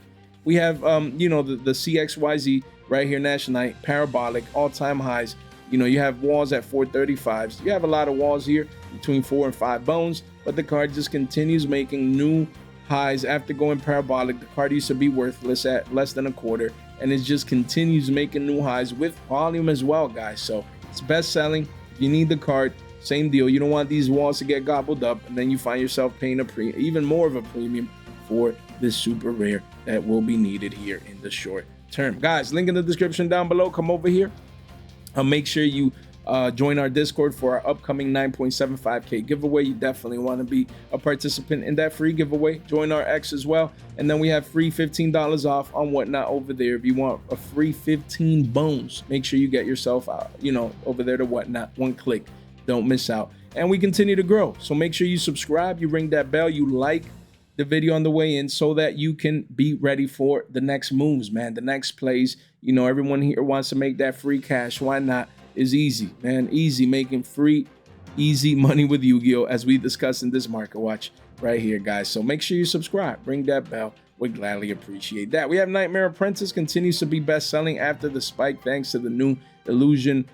We have, you know, the CXYZ right here, Nash Knight, parabolic, all-time highs. You know, you have walls at 435s. You have a lot of walls here between 4 and 5 bones, but the card just continues making new highs after going parabolic. The card used to be worthless at less than a quarter, and it just continues making new highs with volume as well, guys. So it's best selling. If you need the card, same deal. You don't want these walls to get gobbled up, and then you find yourself paying even more of a premium for this super rare that will be needed here in the short term. Guys, link in the description down below. Come over here. Make sure you join our Discord for our upcoming 9.75K giveaway. You definitely want to be a participant in that free giveaway. Join our X as well. And then we have free $15 off on Whatnot over there. If you want a free 15 bones, make sure you get yourself out, you know, over there to Whatnot. One click. Don't miss out. And we continue to grow. So make sure you subscribe, you ring that bell, you like the video on the way in, so that you can be ready for the next moves, man, the next plays. You know, everyone here wants to make that free cash. Why not? Is easy, man. Easy, making free, easy money with Yu-Gi-Oh! As we discussed in this market watch right here, guys. So make sure you subscribe, ring that bell. We'd gladly appreciate that. We have Nightmare Apprentice, continues to be best selling after the spike, thanks to the new Illusion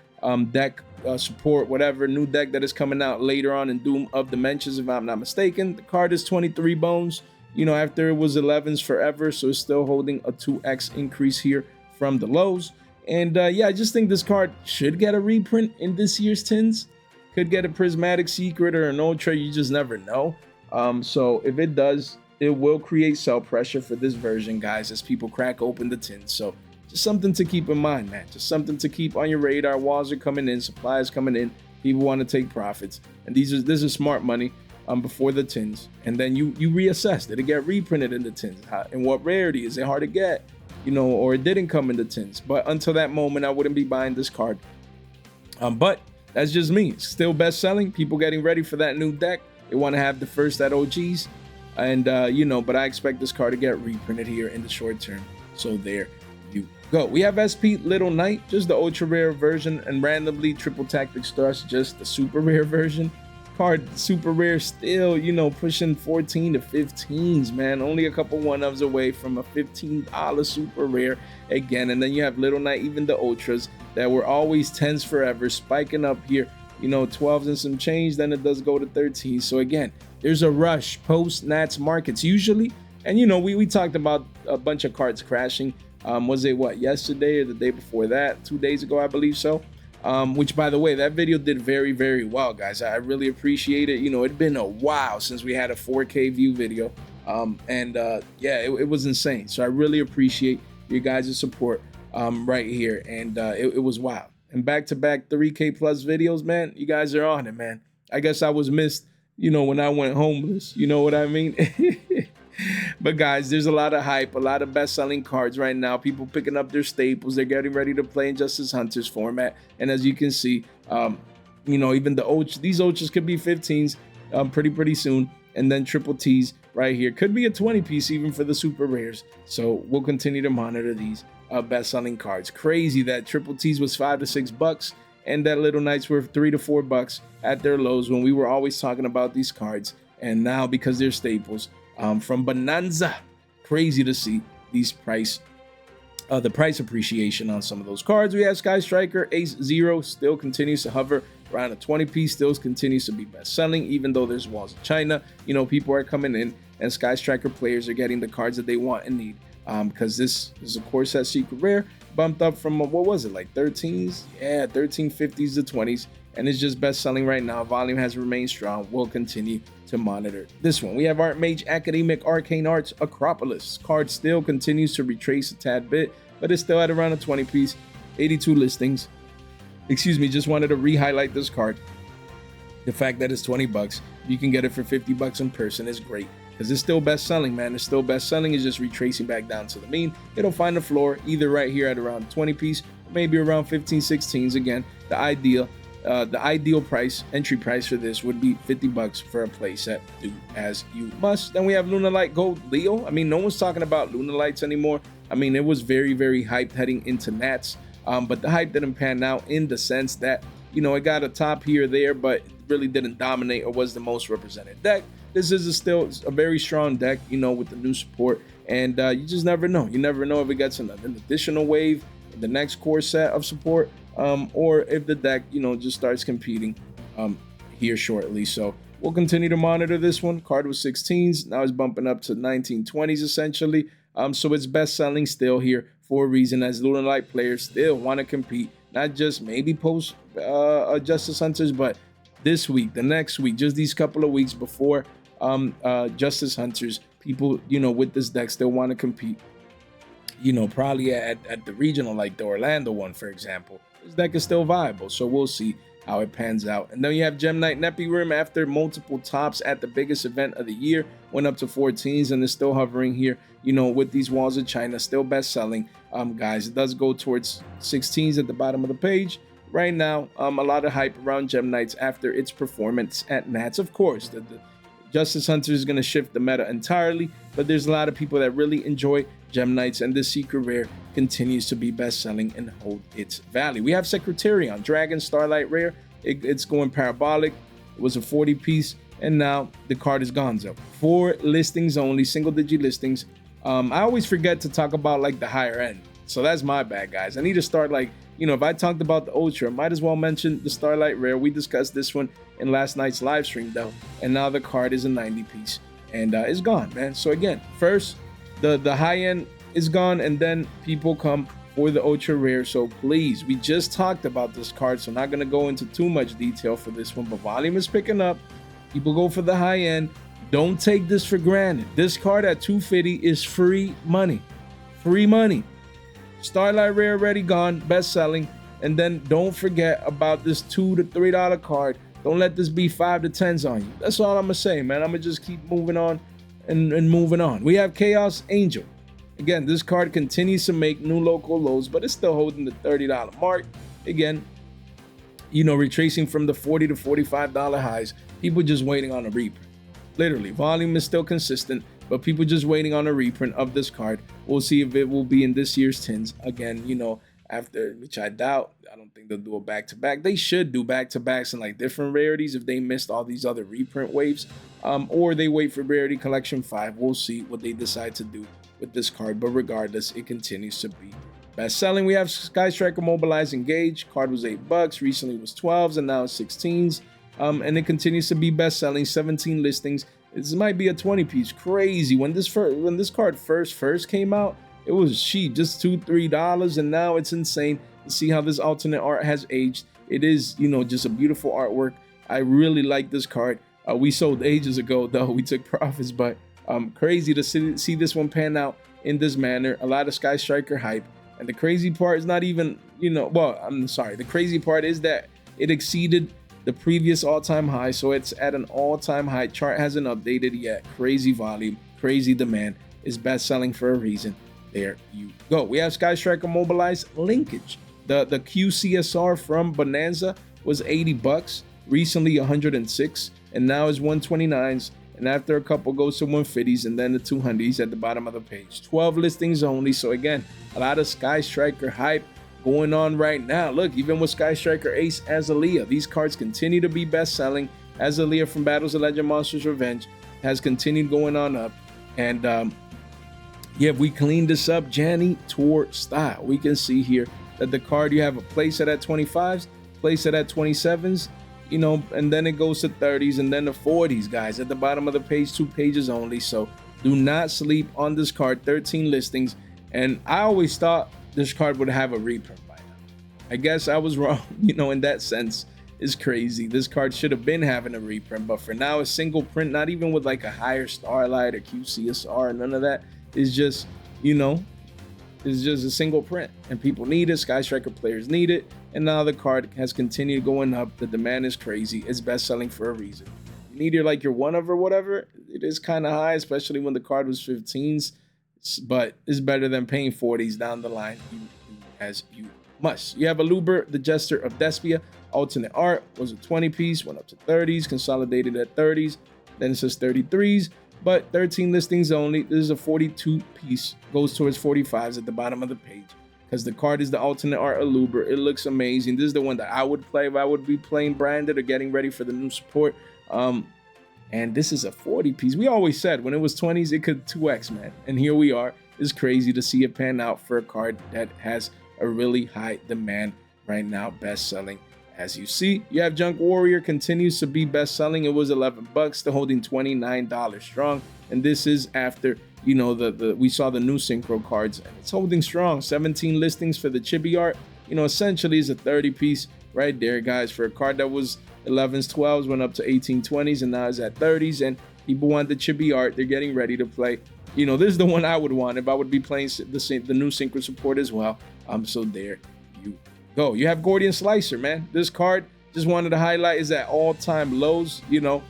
deck support, whatever new deck that is coming out later on in Doom of Dimensions, if I'm not mistaken. The card is 23 bones, you know, after it was 11s forever, so it's still holding a 2x increase here from the lows. And yeah, I just think this card should get a reprint in this year's tins. Could get a Prismatic Secret or an Ultra, you just never know. So if it does, it will create sell pressure for this version, guys, as people crack open the tins. So just something to keep in mind, man. Just something to keep on your radar. Walls are coming in, supplies coming in. People want to take profits, and this is smart money before the tins. And then you reassess. Did it get reprinted in the tins? And what rarity? Is it hard to get? You know, or it didn't come in the tins. But until that moment, I wouldn't be buying this card. But that's just me. It's still best selling. People getting ready for that new deck. They want to have the first at OGs. And, you know, but I expect this card to get reprinted here in the short term. So there you go. We have SP Little Knight, just the ultra rare version, and randomly Triple Tactics Thrust, just the super rare version. Card super rare still, you know, pushing 14 to 15s, man. Only a couple one-ofs away from a $15 super rare again. And then you have Little Knight, even the ultras that were always 10s forever, spiking up here, you know, 12s and some change. Then it does go to 13. So again, there's a rush post Nats markets usually. And you know, we talked about a bunch of cards crashing. Was it what, yesterday or the day before that? 2 days ago, I believe so. Which, by the way, that video did very, very well, guys. I really appreciate it. You know, it'd been a while since we had a 4K view video. Yeah, it was insane. So I really appreciate your guys' support right here. And it was wild. And back-to-back 3K plus videos, man. You guys are on it, man. I guess I was missed, you know, when I went homeless. You know what I mean? But guys, there's a lot of hype, a lot of best-selling cards right now. People picking up their staples. They're getting ready to play in Justice Hunters format. And as you can see, you know, even the ultras, these ultras could be 15s pretty soon. And then triple T's right here could be a 20 piece even for the super rares. So we'll continue to monitor these best-selling cards. Crazy that triple T's was $5 to $6 and that Little Knights were $3 to $4 at their lows when we were always talking about these cards. And now, because they're staples, from Bonanza, crazy to see these the price appreciation on some of those cards. We have Sky Striker, Ace Zero still continues to hover around a 20 piece, still continues to be best selling, even though there's walls of China. You know, people are coming in and Sky Striker players are getting the cards that they want and need. Because this is, of course, that secret rare bumped up from what was it, like 13s? Yeah, 1350s to 20s. And it's just best selling right now. Volume has remained strong. We'll continue to monitor this one. We have Art Mage Academic Arcane Arts Acropolis. Card still continues to retrace a tad bit, but it's still at around a 20 piece, 82 listings. Excuse me, just wanted to re-highlight this card. The fact that it's $20, you can get it for $50 in person is great. Because it's still best selling, man. It's still best selling. It's just retracing back down to the mean. It'll find the floor either right here at around 20 piece, maybe around 15, 16s. Again, the ideal price, entry price for this would be $50 for a playset. Do as you must. Then we have Luna Light Gold Leo. I mean, no one's talking about Luna Lights anymore. I mean, it was very, very hyped heading into Nats. But the hype didn't pan out in the sense that, you know, it got a top here or there, but really didn't dominate or was the most represented deck. This is still a very strong deck, you know, with the new support. And you just never know. You never know if it gets an additional wave in the next core set of support, or if the deck, you know, just starts competing here shortly. So we'll continue to monitor this one. Card was 16s. Now it's bumping up to 1920s essentially. So it's best selling still here for a reason, as Luna Light players still want to compete, not just maybe post Justice Hunters, but this week, the next week, just these couple of weeks before Justice Hunters, people, you know, with this deck still want to compete, you know, probably at the regional, like the Orlando one, for example. This deck is still viable, so we'll see how it pans out. And then you have Gem Knight Nepi Rim after multiple tops at the biggest event of the year, went up to 14s and is still hovering here, you know, with these walls of China, still best selling. Guys, it does go towards 16s at the bottom of the page. Right now, a lot of hype around Gem Knights after its performance at Nats. Of course, the Justice Hunter is going to shift the meta entirely, but there's a lot of people that really enjoy Gem Knights, and this secret rare continues to be best selling and hold its value. We have Secretarian Dragon Starlight Rare. It's going parabolic. It was a 40 piece, and now the card is gonzo. 4 listings only, single digit listings. I always forget to talk about like the higher end, so that's my bad, guys. I need to start, like, you know, if I talked about the Ultra, might as well mention the Starlight Rare. We discussed this one in last night's live stream though, and now the card is a 90 piece and it's gone, man. So again, first the high end is gone, and then people come for the Ultra Rare. So please, we just talked about this card, so I'm not gonna go into too much detail for this one, but volume is picking up. People go for the high end. Don't take this for granted. This card at $250 is free money. Free money. Starlight Rare already gone, best selling. And then don't forget about this $2 to $3 card. Don't let this be 5 to 10s on you. That's all I'm gonna say, man. I'm gonna just keep moving on and moving on. We have Chaos Angel. Again, this card continues to make new local lows, but it's still holding the $30 mark. Again, you know, retracing from the $40 to $45 highs. People just waiting on a reaper. Literally, volume is still consistent. but people just waiting on a reprint of this card. We'll see if it will be in this year's tins again, you know, after, which I doubt. I don't think they'll do a back-to-back. They should do back-to-backs in like different rarities if they missed all these other reprint waves, or they wait for Rarity Collection 5. We'll see what they decide to do with this card, but regardless, it continues to be best selling. We have Sky Striker Mobilize Engage. Card was $8, recently was 12s, and now it's 16s. And it continues to be best selling. 17 listings. This might be a 20 piece. Crazy. When this card first came out, it was cheap, just $2-3, and now it's insane to see how this alternate art has aged. It is, you know, just a beautiful artwork. I really like this card. We sold ages ago though. We took profits, but crazy to see this one pan out in this manner. A lot of Sky Striker hype. And the crazy part is not even, you know, well, I'm sorry. The crazy part is that it exceeded the previous all-time high. So it's at an all-time high. Chart hasn't updated yet. Crazy volume, crazy demand. Is best selling for a reason. There you go. We have Sky Striker Mobilize Linkage. The QCSR from Bonanza was $80, recently 106, and now is 129s. And after a couple goes to 150s, and then the 200s at the bottom of the page. 12 listings only. So again, a lot of Sky Striker hype going on right now. Look, even with Sky Striker Ace Azalea, these cards continue to be best selling. Azalea from Battles of Legend Monsters Revenge has continued going on up. And yeah, we cleaned this up Janny Tour style. We can see here that the card, you have a playset at 25s, playset at 27s, you know, and then it goes to 30s and then the 40s, guys, at the bottom of the page, 2 pages only. So do not sleep on this card. 13 listings, and I always thought this card would have a reprint by now. I guess I was wrong, you know, in that sense. Is crazy. This card should have been having a reprint, but for now, a single print, not even with like a higher Starlight or QCSR, none of that. It's just, you know, it's just a single print, and people need it. Sky Striker players need it, and now the card has continued going up. The demand is crazy. It's best selling for a reason. You need your like your one of or whatever. It is kind of high, especially when the card was 15s, but it's better than paying 40s down the line. As you must. You have Aluber, the Jester of Despia. Alternate art was a 20 piece, went up to 30s, consolidated at 30s. Then it says 33s. But 13 listings only. This is a 42 piece, goes towards 45s at the bottom of the page, because the card is the alternate art Aluber. It looks amazing. This is the one that I would play if I would be playing branded or getting ready for the new support. And this is a 40 piece. We always said when it was 20s, it could 2x, man. And here we are. It's crazy to see it pan out for a card that has a really high demand right now, best selling. As you see, you have Junk Warrior, continues to be best selling. It was $11, still holding $29 strong. And this is after, you know, we saw the new synchro cards, and it's holding strong. 17 listings for the chibi art. You know, essentially is a 30 piece right there, guys, for a card that was 11s, 12s, went up to 18, 20s, and now is at 30s. And people want the chibi art. They're getting ready to play. You know, this is the one I would want if I would be playing the new synchro support as well. So there you go. You have Gordian Slicer, man. This card, just wanted to highlight, is at all-time lows. You know,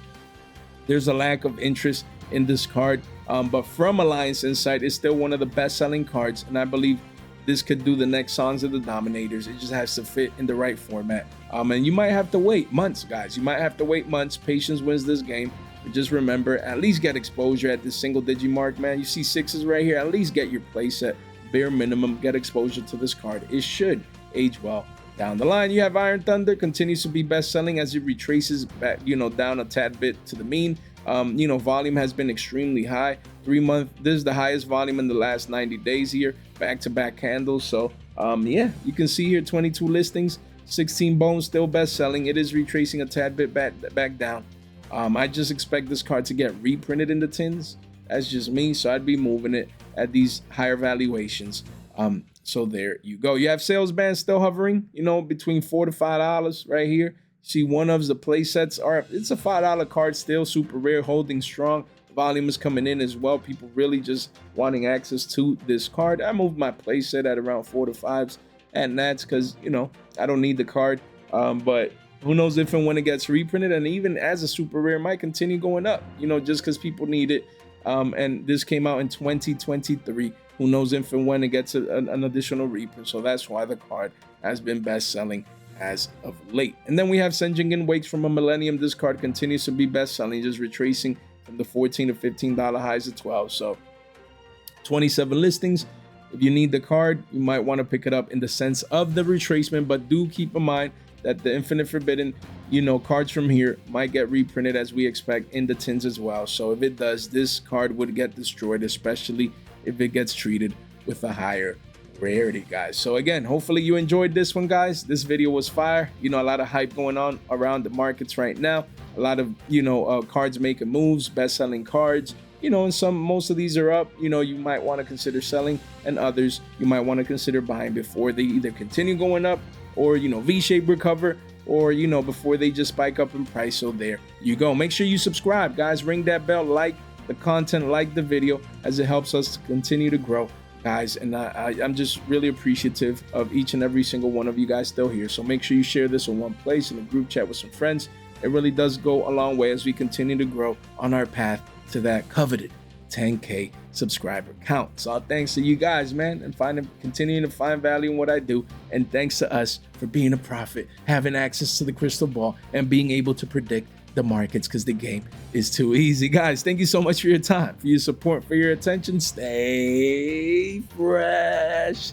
there's a lack of interest in this card, but from Alliance Insight, it's still one of the best-selling cards, and I believe this could do the next Songs of the Dominators. It just has to fit in the right format, and you might have to wait months, guys. You might have to wait months. Patience wins this game, but just remember, at least get exposure at this single digi mark, man. You see 6s right here. At least get your playset, bare minimum. Get exposure to this card. It should age well down the line. You have Iron Thunder, continues to be best selling as it retraces back, you know, down a tad bit to the mean. You know, volume has been extremely high. 3 month, this is the highest volume in the last 90 days here, back-to-back candles. So yeah, you can see here 22 listings, 16 bones, still best selling. It is retracing a tad bit back down. I just expect this card to get reprinted in the tins. That's just me, so I'd be moving it at these higher valuations. So there you go. You have sales bands still hovering, you know, between $4 to $5 right here. See, one of the play sets are, it's a $5 card still, super rare, holding strong. Volume is coming in as well. People really just wanting access to this card. I moved my play set at around 4 to 5s and that's because, you know, I don't need the card. But who knows if and when it gets reprinted, and even as a super rare might continue going up, you know, just because people need it. And this came out in 2023. Who knows if and when it gets an additional reprint. So that's why the card has been best selling as of late. And then we have Senjingen Wakes from a Millennium. This card continues to be best selling, just retracing from the $14 to $15 highs to 12. So 27 listings. If you need the card, you might want to pick it up in the sense of the retracement, but do keep in mind that the Infinite Forbidden, cards from here might get reprinted as we expect in the tins as well. So if it does, this card would get destroyed, especially if it gets treated with a higher rarity, guys. So again, hopefully you enjoyed this one, guys. This video was fire. A lot of hype going on around the markets right now. A lot of, cards making moves, best-selling cards. And most of these are up. You might want to consider selling, and others you might want to consider buying before they either continue going up or, V-shape recover, or, before they just spike up in price. So there you go. Make sure you subscribe, guys. Ring that bell, like the content, like the video, as it helps us to continue to grow, guys. And I'm just really appreciative of each and every single one of you guys still here. So make sure you share this in one place, in a group chat with some friends. It really does go a long way as we continue to grow on our path to that coveted 10K subscriber count. So thanks to you guys, man, and continuing to find value in what I do. And thanks to us for being a prophet, having access to the crystal ball, and being able to predict the markets, because the game is too easy. Guys, thank you so much for your time, for your support, for your attention. Stay fresh.